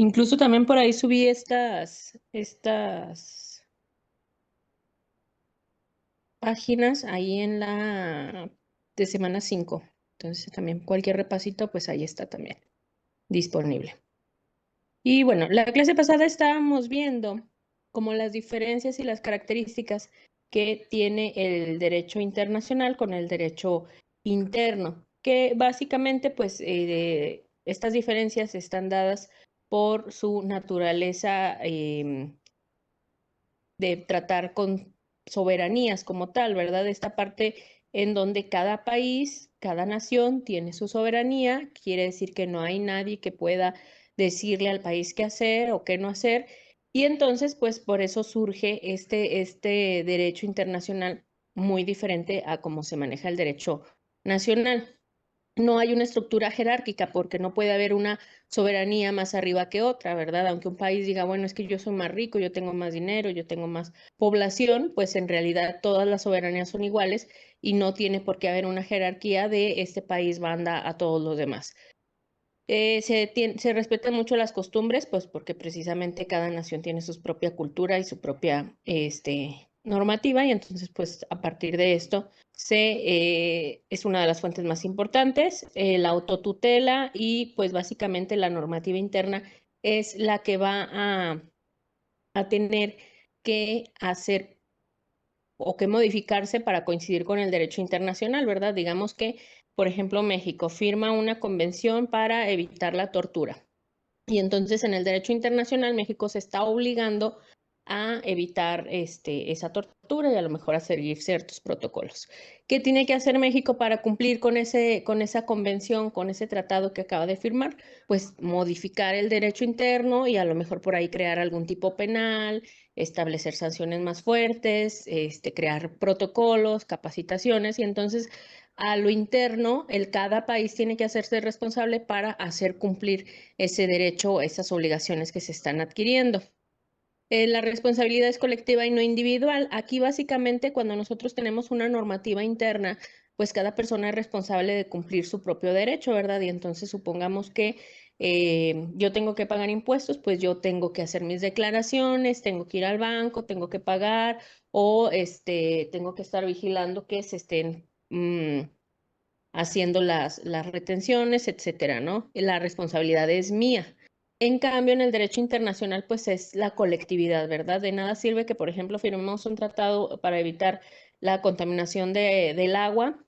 Incluso también por ahí subí estas páginas ahí en la de semana 5. Entonces también cualquier repasito, pues ahí está también disponible. Y bueno, la clase pasada estábamos viendo como las diferencias y las características que tiene el derecho internacional con el derecho interno, que básicamente pues estas diferencias están dadas por su naturaleza de tratar con soberanías como tal, ¿verdad? Esta parte en donde cada país, cada nación tiene su soberanía, quiere decir que no hay nadie que pueda decirle al país qué hacer o qué no hacer. Y entonces, pues por eso surge este derecho internacional muy diferente a cómo se maneja el derecho nacional. No hay una estructura jerárquica porque no puede haber una soberanía más arriba que otra, ¿verdad? Aunque un país diga, bueno, es que yo soy más rico, yo tengo más dinero, yo tengo más población, pues en realidad todas las soberanías son iguales y no tiene por qué haber una jerarquía de este país manda a todos los demás. Se respetan mucho las costumbres, pues porque precisamente cada nación tiene su propia cultura y su propia normativa, y entonces pues a partir de esto es una de las fuentes más importantes, la autotutela y pues básicamente la normativa interna es la que va a tener que hacer o que modificarse para coincidir con el derecho internacional, ¿verdad? Digamos que, por ejemplo, México firma una convención para evitar la tortura. Y entonces en el derecho internacional México se está obligando a evitar esa tortura y a lo mejor a seguir ciertos protocolos. ¿Qué tiene que hacer México para cumplir con esa convención, con ese tratado que acaba de firmar? Pues modificar el derecho interno y a lo mejor por ahí crear algún tipo penal, establecer sanciones más fuertes, crear protocolos, capacitaciones, y entonces a lo interno, cada país tiene que hacerse responsable para hacer cumplir ese derecho, esas obligaciones que se están adquiriendo. La responsabilidad es colectiva y no individual. Aquí básicamente cuando nosotros tenemos una normativa interna, pues cada persona es responsable de cumplir su propio derecho, ¿verdad? Y entonces supongamos que yo tengo que pagar impuestos, pues yo tengo que hacer mis declaraciones, tengo que ir al banco, tengo que pagar o tengo que estar vigilando que se estén haciendo las retenciones, etcétera, ¿no? La responsabilidad es mía. En cambio, en el derecho internacional, pues es la colectividad, ¿verdad? De nada sirve que, por ejemplo, firmemos un tratado para evitar la contaminación del agua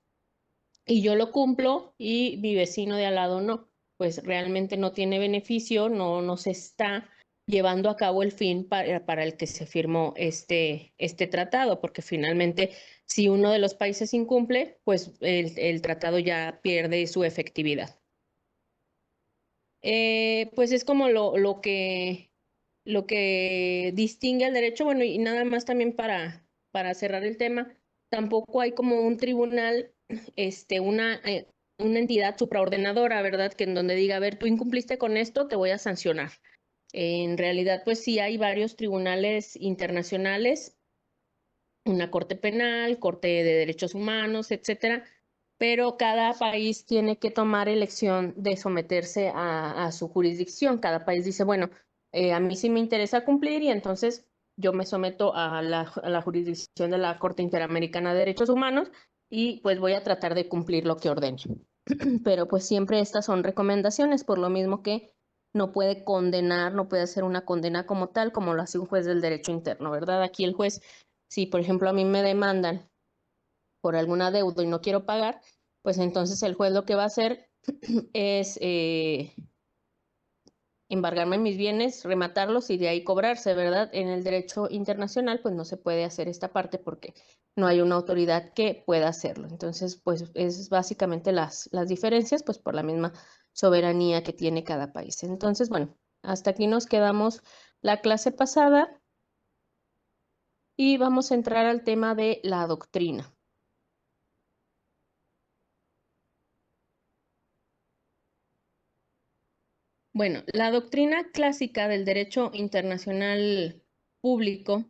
y yo lo cumplo y mi vecino de al lado no. Pues realmente no tiene beneficio, no se está llevando a cabo el fin para el que se firmó este tratado, porque finalmente si uno de los países incumple, pues el tratado ya pierde su efectividad. Pues es como lo que distingue al derecho, bueno, y nada más también para cerrar el tema, tampoco hay como un tribunal, una entidad supraordenadora, ¿verdad? Que en donde diga, a ver, tú incumpliste con esto, te voy a sancionar. En realidad, pues sí hay varios tribunales internacionales, una corte penal, corte de derechos humanos, etcétera, pero cada país tiene que tomar elección de someterse a su jurisdicción. Cada país dice, bueno, a mí sí me interesa cumplir y entonces yo me someto a la jurisdicción de la Corte Interamericana de Derechos Humanos y pues voy a tratar de cumplir lo que ordene. Pero pues siempre estas son recomendaciones, por lo mismo que no puede condenar, no puede hacer una condena como tal, como lo hace un juez del derecho interno, ¿verdad? Aquí el juez, si por ejemplo a mí me demandan por alguna deuda y no quiero pagar, pues entonces el juez lo que va a hacer es embargarme mis bienes, rematarlos y de ahí cobrarse, ¿verdad? En el derecho internacional, pues no se puede hacer esta parte porque no hay una autoridad que pueda hacerlo. Entonces, pues es básicamente las diferencias, pues por la misma soberanía que tiene cada país. Entonces, bueno, hasta aquí nos quedamos la clase pasada y vamos a entrar al tema de la doctrina. Bueno, la doctrina clásica del derecho internacional público,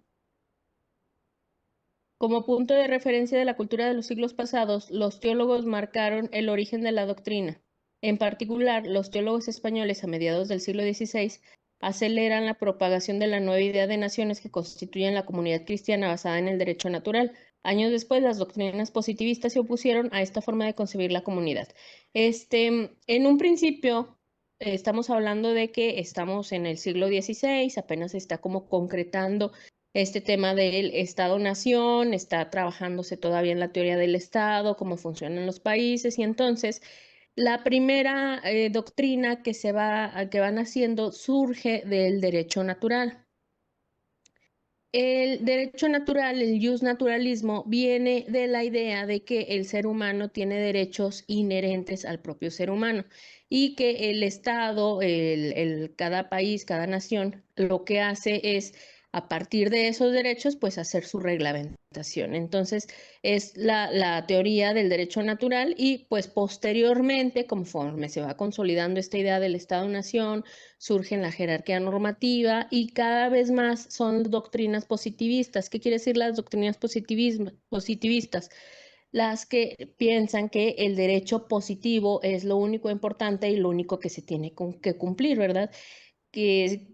como punto de referencia de la cultura de los siglos pasados, los teólogos marcaron el origen de la doctrina. En particular, los teólogos españoles a mediados del siglo XVI aceleran la propagación de la nueva idea de naciones que constituyen la comunidad cristiana basada en el derecho natural. Años después, las doctrinas positivistas se opusieron a esta forma de concebir la comunidad. En un principio, estamos hablando de que estamos en el siglo XVI, apenas se está como concretando este tema del Estado-Nación, está trabajándose todavía en la teoría del Estado, cómo funcionan los países, y entonces la primera doctrina que van haciendo surge del derecho natural. El derecho natural, el naturalismo, viene de la idea de que el ser humano tiene derechos inherentes al propio ser humano y que el Estado, cada país, cada nación, lo que hace es, a partir de esos derechos, pues hacer su reglamentación. Entonces, es la teoría del derecho natural y pues posteriormente, conforme se va consolidando esta idea del Estado-nación, surge en la jerarquía normativa y cada vez más son doctrinas positivistas. ¿Qué quiere decir las doctrinas positivistas? Las que piensan que el derecho positivo es lo único importante y lo único que se tiene que cumplir, ¿verdad? Que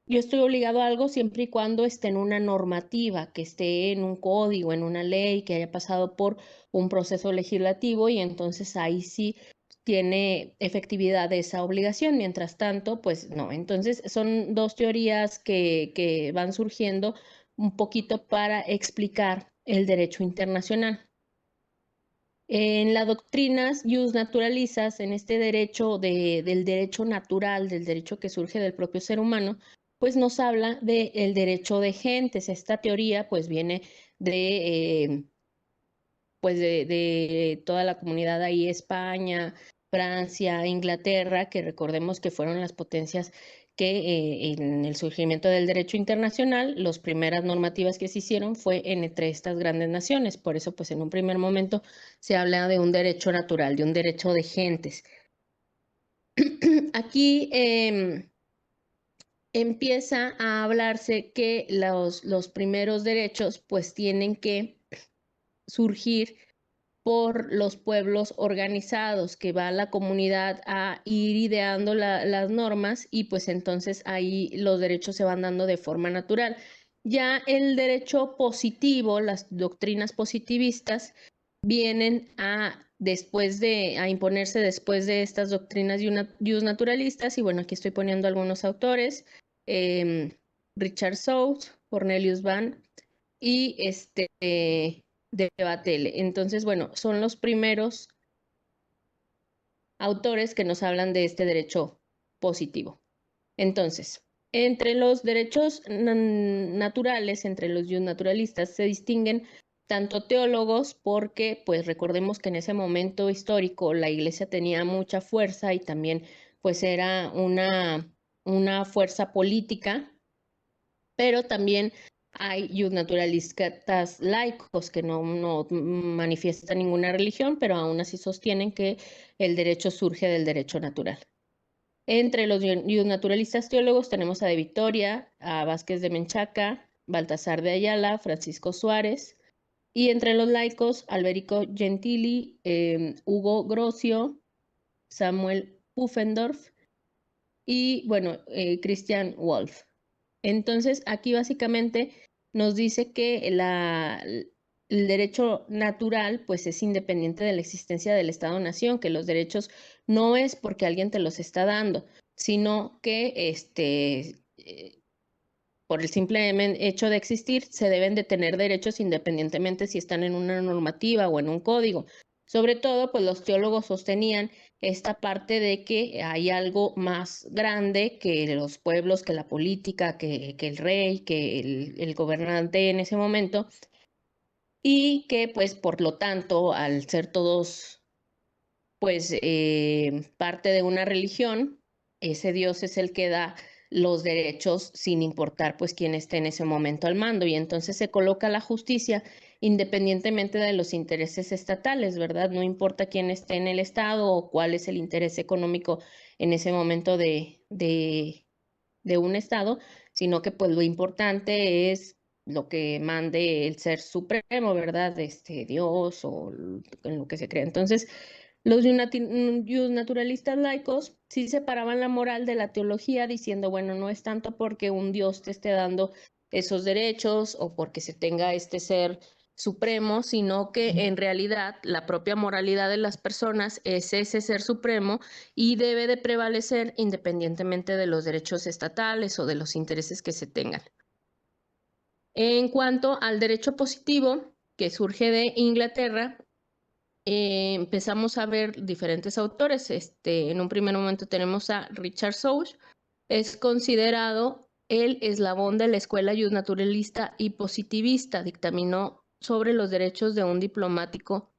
yo estoy obligado a algo siempre y cuando esté en una normativa, que esté en un código, en una ley, que haya pasado por un proceso legislativo y entonces ahí sí tiene efectividad esa obligación. Mientras tanto, pues no. Entonces son dos teorías que van surgiendo un poquito para explicar el derecho internacional. En las doctrinas naturalistas, en este derecho del derecho natural, del derecho que surge del propio ser humano, pues nos habla del derecho de gentes. Esta teoría pues viene de, pues de toda la comunidad ahí, España, Francia, Inglaterra, que recordemos que fueron las potencias que en el surgimiento del derecho internacional, las primeras normativas que se hicieron fue entre estas grandes naciones. Por eso, pues en un primer momento se habla de un derecho natural, de un derecho de gentes. Aquí empieza a hablarse que los primeros derechos pues tienen que surgir por los pueblos organizados, que va la comunidad a ir ideando las normas y pues entonces ahí los derechos se van dando de forma natural. Ya el derecho positivo, las doctrinas positivistas, vienen a imponerse después de estas doctrinas naturalistas y bueno, aquí estoy poniendo algunos autores, Richard Sous, Cornelius Van y de Batele. Entonces, bueno, son los primeros autores que nos hablan de este derecho positivo. Entonces, entre los derechos naturales, entre los naturalistas, se distinguen tanto teólogos porque, pues recordemos que en ese momento histórico la iglesia tenía mucha fuerza y también pues era una fuerza política, pero también hay naturalistas laicos que no manifiestan ninguna religión, pero aún así sostienen que el derecho surge del derecho natural. Entre los naturalistas teólogos tenemos a De Vitoria, a Vázquez de Menchaca, Baltasar de Ayala, Francisco Suárez, y entre los laicos, Alberico Gentili, Hugo Grocio, Samuel Pufendorf y, bueno, Christian Wolff. Entonces, aquí básicamente nos dice que el derecho natural pues es independiente de la existencia del Estado-Nación, que los derechos no es porque alguien te los está dando, sino que por el simple hecho de existir se deben de tener derechos independientemente si están en una normativa o en un código. Sobre todo, pues los teólogos sostenían esta parte de que hay algo más grande que los pueblos, que la política, que el rey, que el gobernante en ese momento, y que pues por lo tanto, al ser todos pues parte de una religión, ese Dios es el que da los derechos sin importar pues quién esté en ese momento al mando y entonces se coloca la justicia independientemente de los intereses estatales, ¿verdad? No importa quién esté en el estado o cuál es el interés económico en ese momento de un estado, sino que pues lo importante es lo que mande el ser supremo, ¿verdad? Dios o en lo que se crea. Entonces, Los naturalistas laicos sí separaban la moral de la teología, diciendo, bueno, no es tanto porque un Dios te esté dando esos derechos o porque se tenga este ser supremo, sino que en realidad la propia moralidad de las personas es ese ser supremo y debe de prevalecer independientemente de los derechos estatales o de los intereses que se tengan. En cuanto al derecho positivo, que surge de Inglaterra, empezamos a ver diferentes autores. En un primer momento tenemos a Richard Souch, es considerado el eslabón de la escuela naturalista y positivista, dictaminó sobre los derechos de un diplomático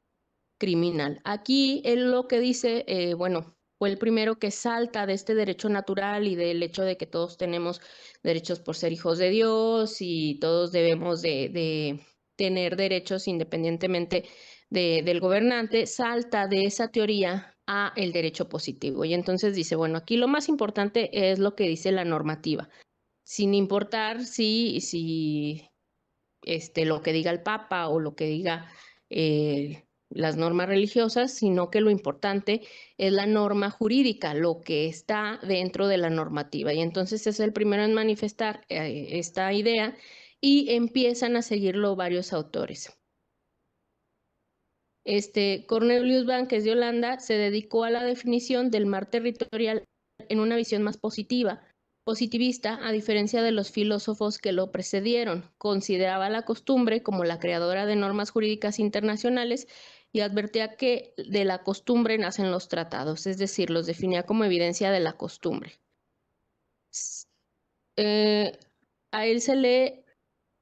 criminal. Aquí él lo que dice, bueno, fue el primero que salta de este derecho natural y del hecho de que todos tenemos derechos por ser hijos de Dios y todos debemos de tener derechos independientemente del gobernante, salta de esa teoría a el derecho positivo. Y entonces dice, bueno, aquí lo más importante es lo que dice la normativa, sin importar si lo que diga el Papa o lo que diga las normas religiosas, sino que lo importante es la norma jurídica, lo que está dentro de la normativa. Y entonces es el primero en manifestar esta idea y empiezan a seguirlo varios autores. Cornelius Van, que es de Holanda, se dedicó a la definición del mar territorial en una visión más positivista, a diferencia de los filósofos que lo precedieron. Consideraba la costumbre como la creadora de normas jurídicas internacionales y advertía que de la costumbre nacen los tratados, es decir, los definía como evidencia de la costumbre. A él se le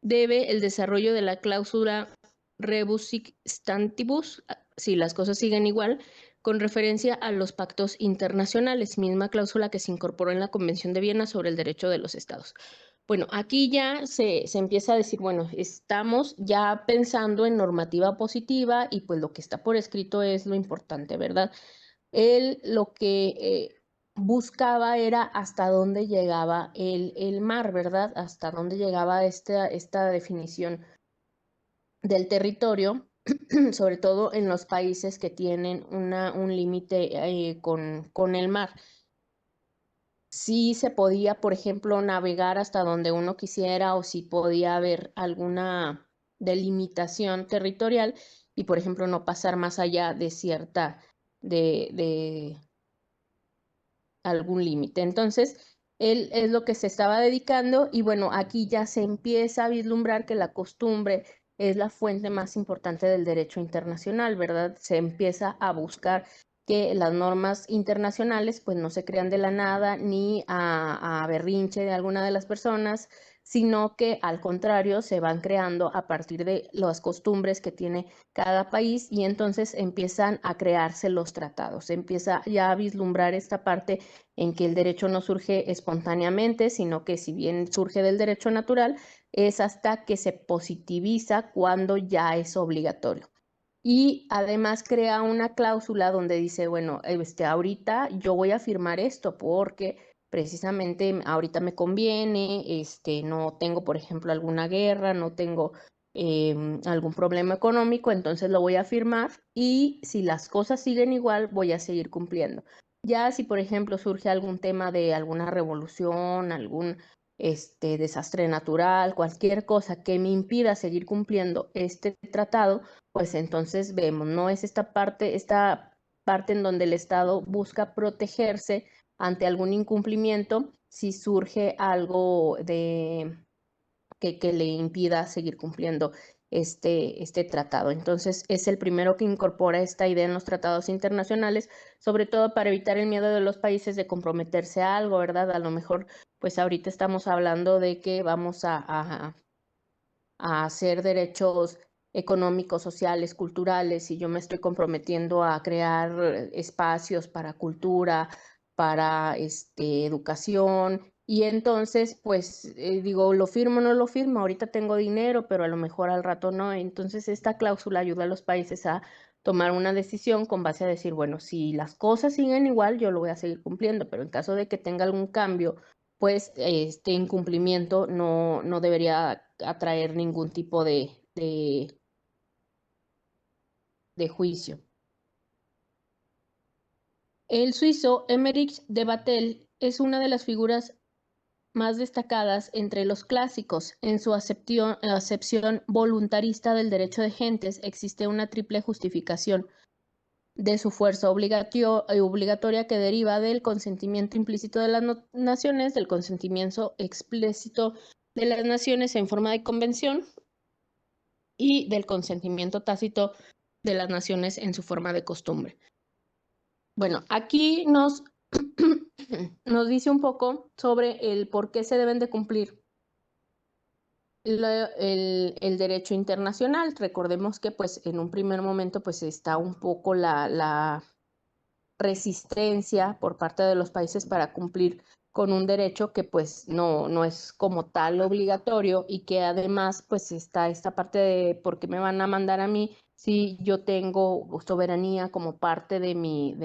debe el desarrollo de la cláusula rebus sic stantibus, si las cosas siguen igual, con referencia a los pactos internacionales, misma cláusula que se incorporó en la Convención de Viena sobre el derecho de los estados. Bueno, aquí ya se empieza a decir, bueno, estamos ya pensando en normativa positiva y pues lo que está por escrito es lo importante, ¿verdad? Él lo que buscaba era hasta dónde llegaba el mar, ¿verdad? Hasta dónde llegaba esta definición del territorio, sobre todo en los países que tienen un límite con el mar. Sí se podía, por ejemplo, navegar hasta donde uno quisiera o si podía haber alguna delimitación territorial y, por ejemplo, no pasar más allá de cierta, de algún límite. Entonces, él es lo que se estaba dedicando y bueno, aquí ya se empieza a vislumbrar que la costumbre es la fuente más importante del derecho internacional, ¿verdad? Se empieza a buscar que las normas internacionales pues no se crean de la nada ni a berrinche de alguna de las personas, sino que al contrario se van creando a partir de las costumbres que tiene cada país y entonces empiezan a crearse los tratados, se empieza ya a vislumbrar esta parte en que el derecho no surge espontáneamente, sino que si bien surge del derecho natural, es hasta que se positiviza cuando ya es obligatorio. Y además crea una cláusula donde dice, bueno, ahorita yo voy a firmar esto porque precisamente ahorita me conviene, no tengo, por ejemplo, alguna guerra, no tengo algún problema económico, entonces lo voy a firmar y si las cosas siguen igual, voy a seguir cumpliendo. Ya si, por ejemplo, surge algún tema de alguna revolución, algún desastre natural, cualquier cosa que me impida seguir cumpliendo este tratado, pues entonces vemos, ¿no? Es esta parte en donde el Estado busca protegerse ante algún incumplimiento si surge algo que le impida seguir cumpliendo este tratado. Entonces, es el primero que incorpora esta idea en los tratados internacionales, sobre todo para evitar el miedo de los países de comprometerse a algo, ¿verdad? A lo mejor, pues ahorita estamos hablando de que vamos a hacer derechos económicos, sociales, culturales, y yo me estoy comprometiendo a crear espacios para cultura, para educación, y entonces, pues digo, lo firmo o no lo firmo, ahorita tengo dinero, pero a lo mejor al rato no. Entonces, esta cláusula ayuda a los países a tomar una decisión con base a decir, bueno, si las cosas siguen igual, yo lo voy a seguir cumpliendo, pero en caso de que tenga algún cambio, pues este incumplimiento no debería atraer ningún tipo de juicio. El suizo Emmerich de Vattel es una de las figuras más destacadas entre los clásicos. En su acepción voluntarista del derecho de gentes existe una triple justificación de su fuerza obligatoria que deriva del consentimiento implícito de las naciones, del consentimiento explícito de las naciones en forma de convención y del consentimiento tácito de las naciones en su forma de costumbre. Bueno, aquí nos dice un poco sobre el por qué se deben de cumplir el derecho internacional. Recordemos que pues en un primer momento pues está un poco la resistencia por parte de los países para cumplir con un derecho que pues no es como tal obligatorio, y que además pues está esta parte de por qué me van a mandar a mí si yo tengo soberanía como parte de mi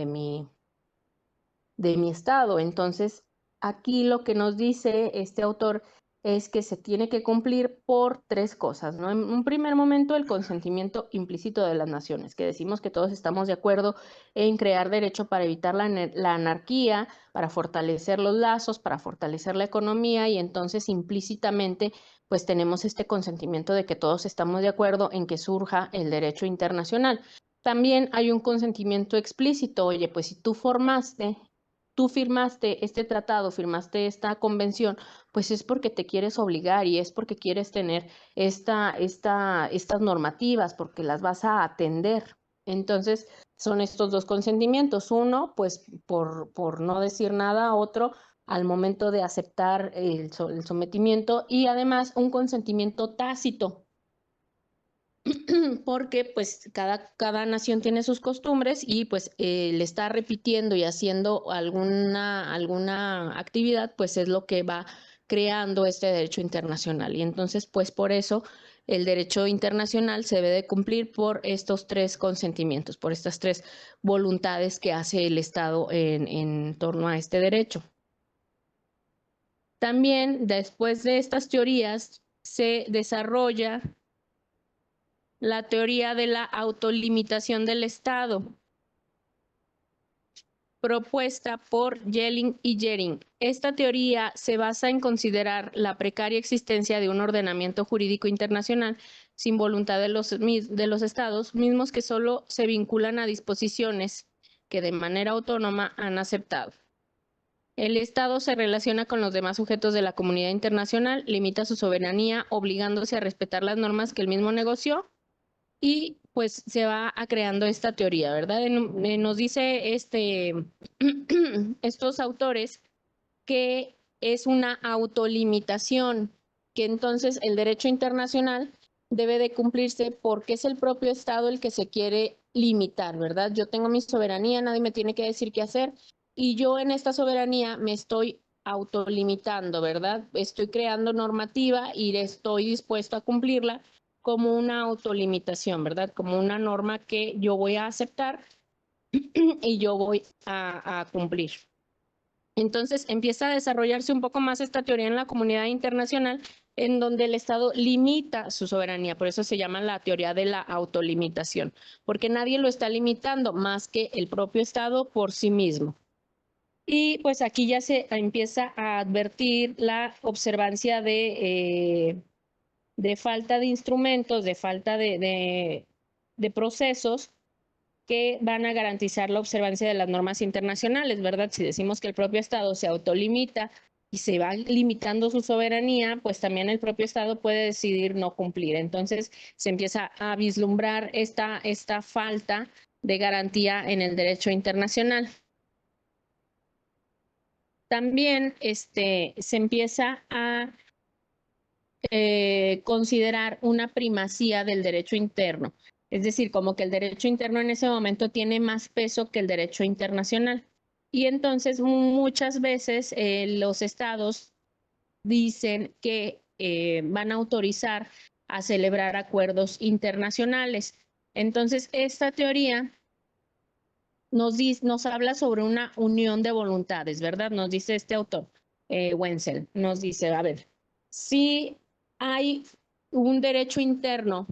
estado. Entonces, aquí lo que nos dice este autor es que se tiene que cumplir por tres cosas, ¿no? En un primer momento, el consentimiento implícito de las naciones, que decimos que todos estamos de acuerdo en crear derecho para evitar la anarquía, para fortalecer los lazos, para fortalecer la economía, y entonces implícitamente pues tenemos este consentimiento de que todos estamos de acuerdo en que surja el derecho internacional. También hay un consentimiento explícito. Oye, pues si tú firmaste este tratado, firmaste esta convención, pues es porque te quieres obligar y es porque quieres tener estas normativas, porque las vas a atender. Entonces, son estos dos consentimientos. Uno, pues por no decir nada; otro, al momento de aceptar el sometimiento; y además un consentimiento tácito, porque pues cada nación tiene sus costumbres, y pues el estar repitiendo y haciendo alguna actividad pues es lo que va creando este derecho internacional. Y entonces pues por eso el derecho internacional se debe de cumplir por estos tres consentimientos, por estas tres voluntades que hace el Estado en torno a este derecho. También después de estas teorías se desarrolla la teoría de la autolimitación del Estado, propuesta por Jelling y Jering. Esta teoría se basa en considerar la precaria existencia de un ordenamiento jurídico internacional sin voluntad de los Estados, mismos que solo se vinculan a disposiciones que de manera autónoma han aceptado. El Estado se relaciona con los demás sujetos de la comunidad internacional, limita su soberanía, obligándose a respetar las normas que él mismo negoció, y pues se va creando esta teoría, ¿verdad? Nos dice estos autores que es una autolimitación, que entonces el derecho internacional debe de cumplirse porque es el propio Estado el que se quiere limitar, ¿verdad? Yo tengo mi soberanía, nadie me tiene que decir qué hacer, y yo en esta soberanía me estoy autolimitando, ¿verdad? Estoy creando normativa y estoy dispuesto a cumplirla como una autolimitación, ¿verdad? Como una norma que yo voy a aceptar y yo voy a cumplir. Entonces empieza a desarrollarse un poco más esta teoría en la comunidad internacional, en donde el Estado limita su soberanía. Por eso se llama la teoría de la autolimitación, porque nadie lo está limitando más que el propio Estado por sí mismo. Y pues aquí ya se empieza a advertir la observancia de falta de instrumentos, de falta de procesos que van a garantizar la observancia de las normas internacionales, ¿verdad? Si decimos que el propio Estado se autolimita y se va limitando su soberanía, pues también el propio Estado puede decidir no cumplir. Entonces se empieza a vislumbrar esta falta de garantía en el derecho internacional. También se empieza a considerar una primacía del derecho interno. Es decir, como que el derecho interno en ese momento tiene más peso que el derecho internacional. Y entonces muchas veces los estados dicen que van a autorizar a celebrar acuerdos internacionales. Entonces, esta teoría nos habla sobre una unión de voluntades, ¿verdad? Nos dice este autor, Wenzel, nos dice, a ver, si hay un derecho interno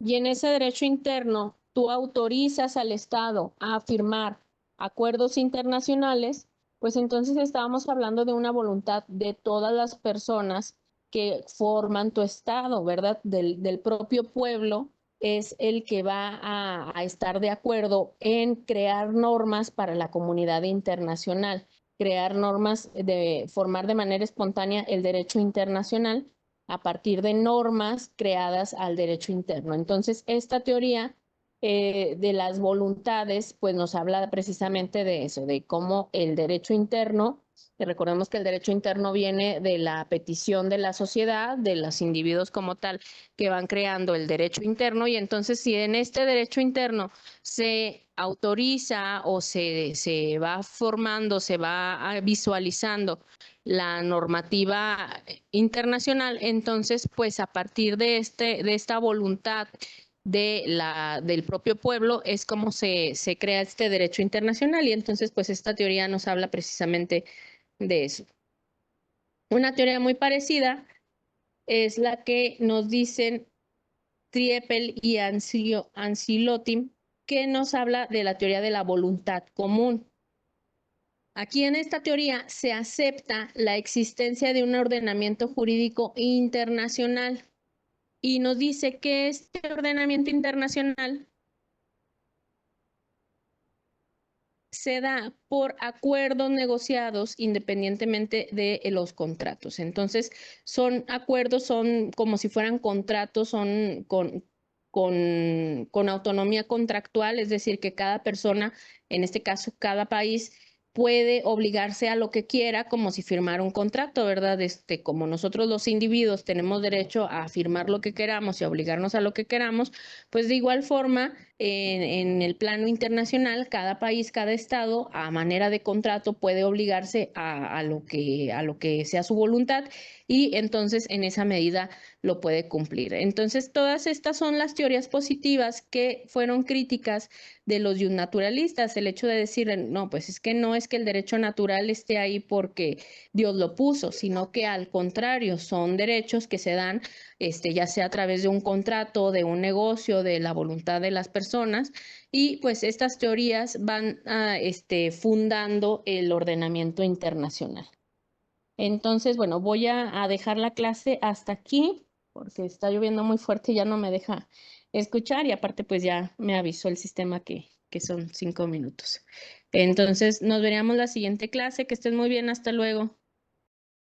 y en ese derecho interno tú autorizas al Estado a firmar acuerdos internacionales, pues entonces estábamos hablando de una voluntad de todas las personas que forman tu estado, ¿verdad? Del propio pueblo es el que va a estar de acuerdo en crear normas para la comunidad internacional, crear normas de formar de manera espontánea el derecho internacional a partir de normas creadas al derecho interno. Entonces, esta teoría de las voluntades, pues nos habla precisamente de eso, de cómo el derecho interno, que recordemos que el derecho interno viene de la petición de la sociedad, de los individuos como tal, que van creando el derecho interno, y entonces si en este derecho interno se autoriza o se va formando, se va visualizando la normativa internacional, entonces pues a partir de esta voluntad del propio pueblo es como se crea este derecho internacional, y entonces pues esta teoría nos habla precisamente de eso. Una teoría muy parecida es la que nos dicen Triepel y Ancelotti, que nos habla de la teoría de la voluntad común. Aquí en esta teoría se acepta la existencia de un ordenamiento jurídico internacional y nos dice que este ordenamiento internacional se da por acuerdos negociados independientemente de los contratos. Entonces, son acuerdos, son como si fueran contratos, son con autonomía contractual, es decir, que cada persona, en este caso cada país, puede obligarse a lo que quiera como si firmara un contrato, ¿verdad? Como nosotros los individuos tenemos derecho a firmar lo que queramos y a obligarnos a lo que queramos, pues de igual forma, en el plano internacional, cada país, cada estado, a manera de contrato, puede obligarse a lo que sea su voluntad, y entonces en esa medida lo puede cumplir. Entonces, todas estas son las teorías positivas que fueron críticas de los naturalistas, el hecho de decir, no, pues es que no es que el derecho natural esté ahí porque Dios lo puso, sino que al contrario, son derechos que se dan ya sea a través de un contrato, de un negocio, de la voluntad de las personas, y pues estas teorías van fundando el ordenamiento internacional. Entonces, bueno, voy a dejar la clase hasta aquí porque está lloviendo muy fuerte y ya no me deja escuchar, y aparte pues ya me avisó el sistema que son 5 minutos. Entonces, nos veríamos la siguiente clase. Que estén muy bien, hasta luego.